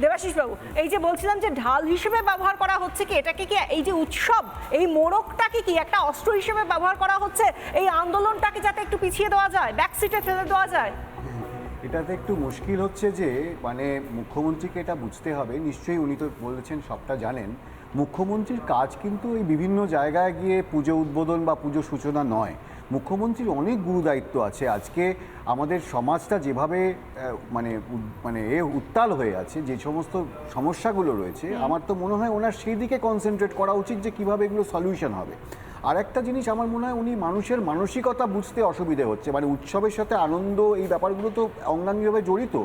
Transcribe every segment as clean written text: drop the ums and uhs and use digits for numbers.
দেবাশিস বাবু, এই যে বলছিলাম যে ঢাল হিসেবে ব্যবহার করা হচ্ছে কি, এটাকে কি এই যে উৎসব, এই মোড়কটাকে কি একটা অস্ত্র হিসেবে ব্যবহার করা হচ্ছে এই আন্দোলনটাকে যাতে একটু পিছিয়ে দেওয়া যায়, ব্যাকসিটে ফেলে দেওয়া যায়? এটাতে একটু মুশকিল হচ্ছে যে মানে মুখ্যমন্ত্রীকে এটা বুঝতে হবে, নিশ্চয়ই উনি তো বলেছেন সবটা জানেন। মুখ্যমন্ত্রীর কাজ কিন্তু এই বিভিন্ন জায়গায় গিয়ে পুজো উদ্বোধন বা পুজো সূচনা নয়। মুখ্যমন্ত্রীর অনেক গুরুদায়িত্ব আছে। আজকে আমাদের সমাজটা যেভাবে মানে মানে উত্তাল হয়ে আছে, যে সমস্ত সমস্যাগুলো রয়েছে, আমার তো মনে হয় ওনার সেই দিকে কনসেন্ট্রেট করা উচিত যে কীভাবে এগুলো সলিউশন হবে। আর একটা জিনিস আমার মনে হয় উনি মানুষের মানসিকতা বুঝতে অসুবিধে হচ্ছে, মানে উৎসবের সাথে আনন্দ এই ব্যাপারগুলো তো অঙ্গাঙ্গিভাবে জড়িত।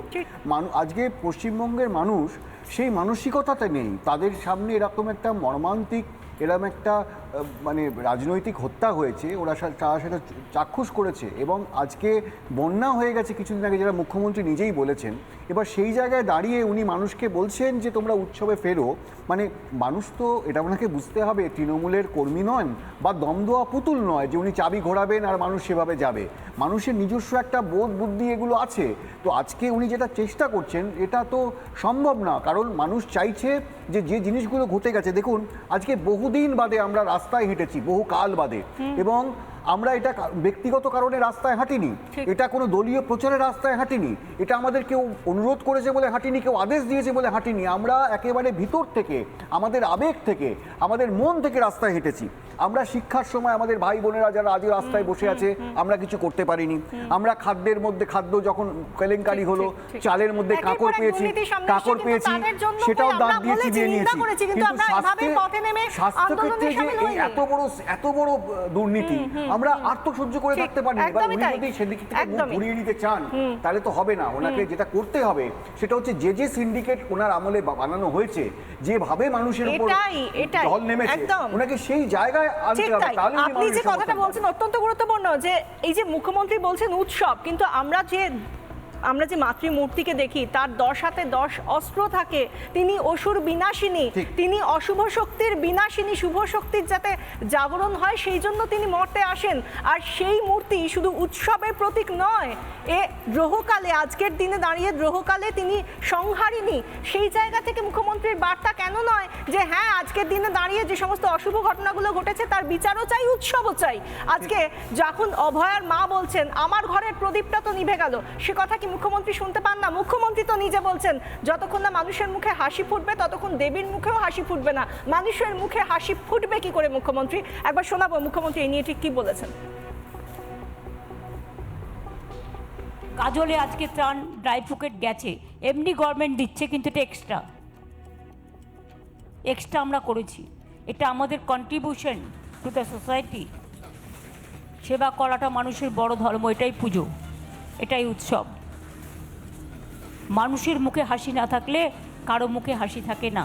আজকে পশ্চিমবঙ্গের মানুষ সেই মানসিকতাতে নেই। তাদের সামনে এরকম একটা মর্মান্তিক, এরকম একটা মানে রাজনৈতিক হত্যা হয়েছে, তারা সেটা চাক্ষুষ করেছে, এবং আজকে বন্যা হয়ে গেছে কিছুদিন আগে, যেটা মুখ্যমন্ত্রী নিজেই বলেছেন। এবার সেই জায়গায় দাঁড়িয়ে উনি মানুষকে বলছেন যে তোমরা উৎসবে ফেরো, মানে মানুষ তো এটা ওনাকে বুঝতে হবে তৃণমূলের কর্মী নন বা দমদোয়া পুতুল নয় যে উনি চাবি ঘোরাবেন আর মানুষ সেভাবে যাবে। মানুষের নিজস্ব একটা বোধ বুদ্ধি এগুলো আছে। তো আজকে উনি যেটা চেষ্টা করছেন এটা তো সম্ভব না, কারণ মানুষ চাইছে যে যে জিনিসগুলো ঘটে গেছে, দেখুন আজকে বহুদিন বাদে আমরা রাস্তায় হেঁটেছি, বহু কাল বাদে, এবং আমরা এটা ব্যক্তিগত কারণে রাস্তায় হাঁটিনি, এটা কোনো দলীয় প্রচারের রাস্তায় হাঁটিনি, এটা আমাদের কেউ অনুরোধ করেছে বলে হাঁটিনি, কেউ আদেশ দিয়েছে বলে হাঁটিনি, আমরা একেবারে ভিতর থেকে, আমাদের আবেগ থেকে, আমাদের মন থেকে রাস্তায় হেঁটেছি। আমরা শিক্ষার সময় আমাদের ভাই বোনেরা যারা আজও রাস্তায় বসে আছে, আমরা কিছু করতে পারিনি। আমরা খাদ্যের মধ্যে খাদ্য যখন কেলেঙ্কারি হলো, চালের মধ্যে কাঁকড় পেয়েছি, সেটাও দাঁত দিয়ে চিবিয়ে নিয়েছি। কিন্তু স্বাস্থ্যক্ষেত্রে যে এই এত বড় দুর্নীতি আমরা আর তো সহ্য করে থাকতে পারি। এবার উনি যদি সেদিকে থেকে মুখ ঘুরিয়ে নিতে চান তাহলে তো হবে না। ওনাকে যেটা করতে হবে সেটা হচ্ছে যে সিন্ডিকেট ওনার আমলে বানানো হয়েছে, যেভাবে মানুষের উপর ঢল নেমেছে, ওনাকে সেই জায়গায় আনতে হবে। তাহলে আপনি যে কথাটা বলছেন অত্যন্ত গুরুত্বপূর্ণ, যে এই যে মুখ্যমন্ত্রী বলছেন উৎসব, কিন্তু আমরা যে মাতৃমূর্তিকে দেখি তার 10 হাতে 10 অস্ত্র থাকে, তিনি অসুর বিনাশিনী, তিনি অশুভ শক্তির বিনাশিনী, শুভ শক্তির যাতে জাগরণ হয় সেই জন্য তিনি মর্তে আসেন। আর সেই মূর্তি শুধু উৎসবের প্রতীক নয়, এ দ্রোহকালে, আজকের দিনে দাঁড়িয়ে দ্রোহকালে তিনি সংহারিণী। সেই জায়গা থেকে মুখ্যমন্ত্রীর বার্তা কেন নয় যে হ্যাঁ আজকের দিনে দাঁড়িয়ে যে সমস্ত অশুভ ঘটনাগুলো ঘটেছে তার বিচারও চাই, উৎসবও চাই। আজকে যখন অভয়ার মা বলছেন আমার ঘরের প্রদীপটা তো নিভে গেল, সে কথা কি মুখ্যমন্ত্রী শুনতে পান না? মুখ্যমন্ত্রী তো নিজে বলছেন যতক্ষণ না মানুষের মুখে হাসি ফুটবে ততক্ষণ দেবীর মুখেও হাসি ফুটবে না। মানুষের মুখে হাসি ফুটবে কি করে মুখ্যমন্ত্রী? একবার শোনাবো মুখ্যমন্ত্রী এই নিয়ে ঠিক কি বলেছেন। কাজলে আজকে ত্রাণ ড্রাই ফ্রুট গেছে, এমনি গভর্নমেন্ট দিচ্ছে, কিন্তু এটা এক্সট্রা আমরা করেছি। এটা আমাদের কন্ট্রিবিউশন টু দ্য সোসাইটি। সেবা করাটা মানুষের বড় ধর্ম, এটাই পুজো, এটাই উৎসব। মানুষের মুখে হাসি না থাকলে কারো মুখে হাসি থাকে না,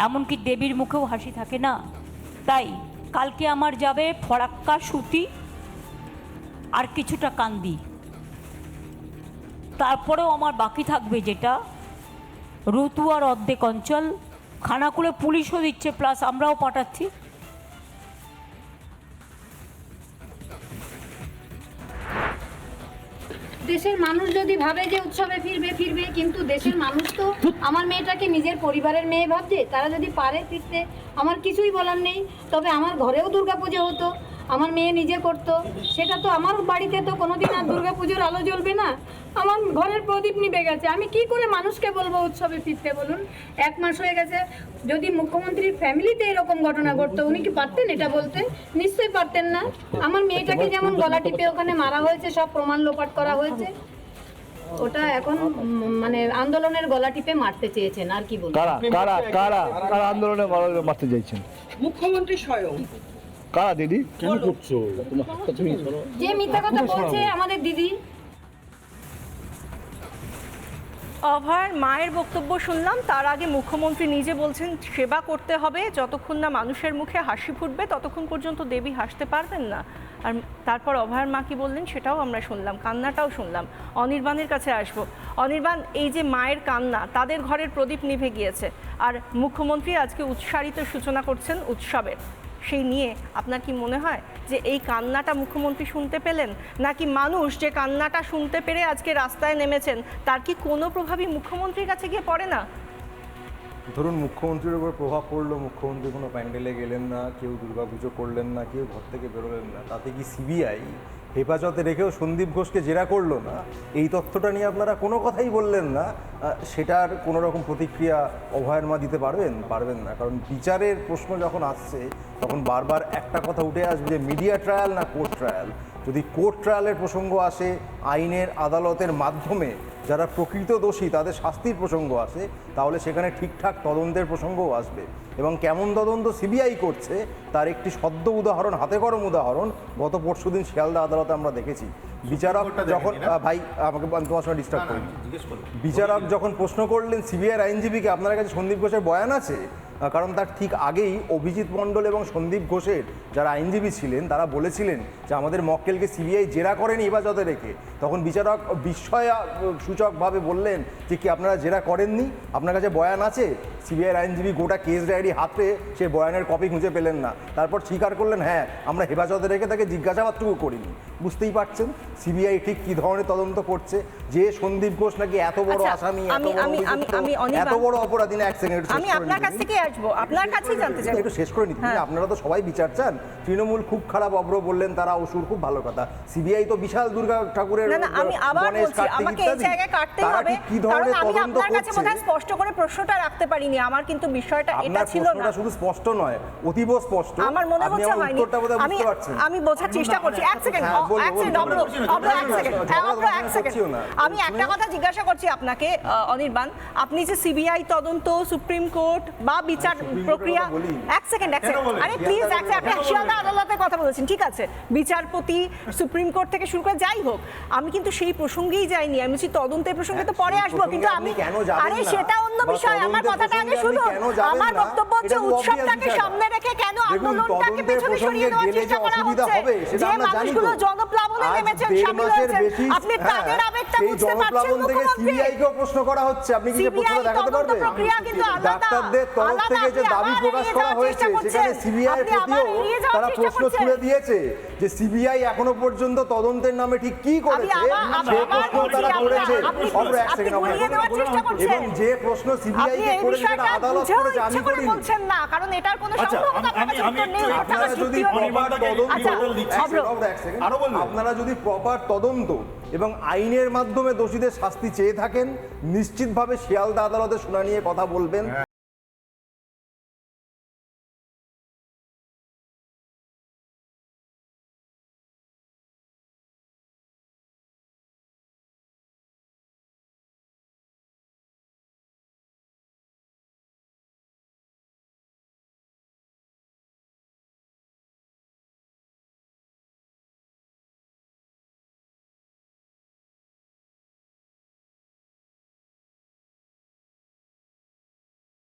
এমনকি দেবীর মুখেও হাসি থাকে না। তাই কালকে আমার যাবে ফরাক্কা, সুতি আর কিছুটা কান্দি, তারপরেও আমার বাকি থাকবে যেটা রুতু আর অর্ধেক অঞ্চল। খানাকুলে পুলিশও দিচ্ছে, প্লাস আমরাও পাঠাচ্ছি। দেশের মানুষ যদি ভাবে যে উৎসবে ফিরবে, কিন্তু দেশের মানুষ তো আমার মেয়েটাকে নিজের পরিবারের মেয়ে ভাবছে। তারা যদি পারে ফিরতে, আমার কিছুই বলার নেই। তবে আমার ঘরেও দুর্গাপুজো হতো, আমার মেয়ে নিজে করতো, সেটা তো আমার বাড়িতে তো কোনোদিন আর দুর্গাপুজোর আলো জ্বলবে না। আমার ঘরের প্রদীপ নিভে গেছে, আমি কি করে মানুষকে বলবো উৎসবে ফিরতে বলুন? 1 মাস হয়ে গেছে। যদি মুখ্যমন্ত্রীর ফ্যামিলিতে এরকম ঘটনা ঘটতো উনি কি পারতেন এটা বলতে? নিশ্চয়ই পারতেন না। আমার মেয়েটাকে যেমন গলা টিপে ওখানে মারা হয়েছে, সব প্রমাণ লোপাট করা হয়েছে, ওটা এখন মানে আন্দোলনের গলা টিপে মারতে চেয়েছেন। আর কি বলবো? কারা আন্দোলনে মারতে চাইছেন? মুখ্যমন্ত্রী স্বয়ং। কারা দিদি? কেন করছো? যে মিথ্যা কথা বলছে আমাদের দিদি। অভয়ার মায়ের বক্তব্য শুনলাম, তার আগে মুখ্যমন্ত্রী নিজে বলছেন সেবা করতে হবে, যতক্ষণ না মানুষের মুখে হাসি ফুটবে ততক্ষণ পর্যন্ত দেবী হাসতে পারবেন না। আর তারপর অভয়ার মা কি বললেন সেটাও আমরা শুনলাম, কান্নাটাও শুনলাম। অনির্বাণের কাছে আসবো। অনির্বাণ, এই যে মায়ের কান্না, তাদের ঘরের প্রদীপ নিভে গিয়েছে, আর মুখ্যমন্ত্রী আজকে উৎসারিত সূচনা করছেন উৎসবের, সেই নিয়ে আপনার কি মনে হয় যে এই কান্নাটা মুখ্যমন্ত্রী শুনতে পেলেন, নাকি মানুষ যে কান্নাটা শুনতে পেরে আজকে রাস্তায় নেমেছেন তার কি কোনো প্রভাবই মুখ্যমন্ত্রীর কাছে গিয়ে পড়ে না? ধরুন মুখ্যমন্ত্রীর উপর প্রভাব পড়লো, মুখ্যমন্ত্রী কোনো প্যান্ডেলে গেলেন না, কেউ দুর্গাপুজো করলেন না, কেউ ঘর থেকে বেরোলেন না, তাতে কি সিবিআই হেফাজতে রেখেও সন্দীপ ঘোষকে জেরা করলো না? এই তথ্যটা নিয়ে আপনারা কোনো কথাই বললেন না। সেটার কোনো রকম প্রতিক্রিয়া অভয়ের মা দিতে পারবেন না, কারণ বিচারের প্রশ্ন যখন আসছে তখন বারবার একটা কথা উঠে আসবে যে মিডিয়া ট্রায়াল না কোর্ট ট্রায়াল। যদি কোর্ট ট্রায়ালের প্রসঙ্গ আসে, আইনের আদালতের মাধ্যমে যারা প্রকৃত দোষী তাদের শাস্তির প্রসঙ্গ আসে, তাহলে সেখানে ঠিকঠাক তদন্তের প্রসঙ্গও আসবে। এবং কেমন তদন্ত সিবিআই করছে তার একটি সদ্য উদাহরণ, হাতে গরম উদাহরণ গত পরশুদিন শিয়ালদা আদালতে আমরা দেখেছি। বিচারক যখন ভাই আমাকে আমি তোমার সঙ্গে ডিস্টার্ব করিনি, বিচারক যখন প্রশ্ন করলেন সিবিআই আইনজীবীকে আপনার কাছে সন্দীপ ঘোষের বয়ান আছে, কারণ তার ঠিক আগেই অভিজিৎ মণ্ডল এবং সন্দীপ ঘোষের যারা আইনজীবী ছিলেন তারা বলেছিলেন যে আমাদের মক্কেলকে সিবিআই জেরা করেনি হেফাজতে রেখে। তখন বিচারক বিস্ময় সূচকভাবে বললেন যে কি আপনারা জেরা করেননি, আপনার কাছে বয়ান আছে? সিবিআই আইনজীবী গোটা কেস ডায়েরি হাতে সে বয়ানের কপি খুঁজে পেলেন না, তারপর স্বীকার করলেন হ্যাঁ আমরা হেফাজতে রেখে তাকে জিজ্ঞাসাবাদটুকু করিনি। বুঝতেই পারছেন সিবিআই ঠিক কী ধরনের তদন্ত করছে, যে সন্দীপ ঘোষ নাকি এত বড় আচ্ছা, আসামি, আমি এত বড় অপরাধী না। এক সেকেন্ড, আমি আপনার কাছ থেকে আসবো, আপনার কাছেই জানতে চাই। একটু শেষ করে নিতে, আপনারা তো সবাই বিচার চান। তৃণমূল খুব খারাপ, অভ্র বললেন তারা অসুর, খুব ভালো কথা। সিবিআই তো বিশাল দুর্গা ঠাকুরের না আমি আবার বলছি, আমাকে এই জায়গায় কাটতেই হবে, কারণ আমি আপনার কাছে বোধহয় স্পষ্ট করে প্রশ্নটা রাখতে পারিনি। আমার কিন্তু বিষয়টা এটা ছিল না। শুধু স্পষ্ট নয়, অতীব স্পষ্ট। আমার মনে হচ্ছে হয়নি। আমি বোঝার চেষ্টা করছি। এক সেকেন্ড, আমি একটা কথা জিজ্ঞাসা করছি আপনাকে অনির্বাণ, আপনি যে সিবিআই তদন্ত, সুপ্রিম কোর্ট বা বিচার প্রক্রিয়া, এক সেকেন্ড, আরে প্লিজ এক সেকেন্ড, আপনি শিয়ালদা আদালতের কথা বলেছেন, ঠিক আছে, বিচারপতি, সুপ্রিম কোর্ট থেকে শুরু করে যাই হোক, আমি কিন্তু সেই প্রসঙ্গেই যাইনি। আমি বলছি তদন্তের প্রসঙ্গে তো পরে আসবো, কিন্তু আমি আরে সেটা অন্য বিষয়, আমার কথাটা আগে শুনুন। আমার বক্তব্য হচ্ছে উৎসবটাকে সামনে রেখে কেন আন্দোলনটাকে পেছনে সরিয়ে দেওয়ার চেষ্টা করা হচ্ছে? যে মানুষগুলো জনপ্লাবনে নেমেছেন, শামিল হয়েছেন, আপনি তাদের আবেগটা বুঝতে পারছেন মুখ্যমন্ত্রী? প্রশ্ন করা হচ্ছে, আপনি কি প্রশ্নটা দেখাতে পারবেন? প্রক্রিয়া কিন্তু আলাদা। ডাক্তারদের তরফ থেকে যে দাবি প্রকাশ করা হয়েছে সেখানে সিবিআই প্রতিও তারা প্রশ্ন ছুড়ে দিয়েছে যে সিবিআই এখনো পর্যন্ত তদন্তের নামে ঠিক কি করেছে সেই প্রশ্ন তারা করেছে। এবং যে প্রশ্ন সিবিআই কে করেছে সেটা আদালত করেছে, আমি করিনি। বলছেন না, কারণ এটার কোনো সম্ভাবনা আপনার কাছে উত্তর নেই। আপনারা যদি প্রপার তদন্ত, আপনারা যদি প্রপার তদন্ত এবং আইনের মাধ্যমে দোষীদের শাস্তি চেয়ে থাকেন, নিশ্চিতভাবে শিয়ালদা আদালতে শুনানি নিয়ে কথা বলবেন।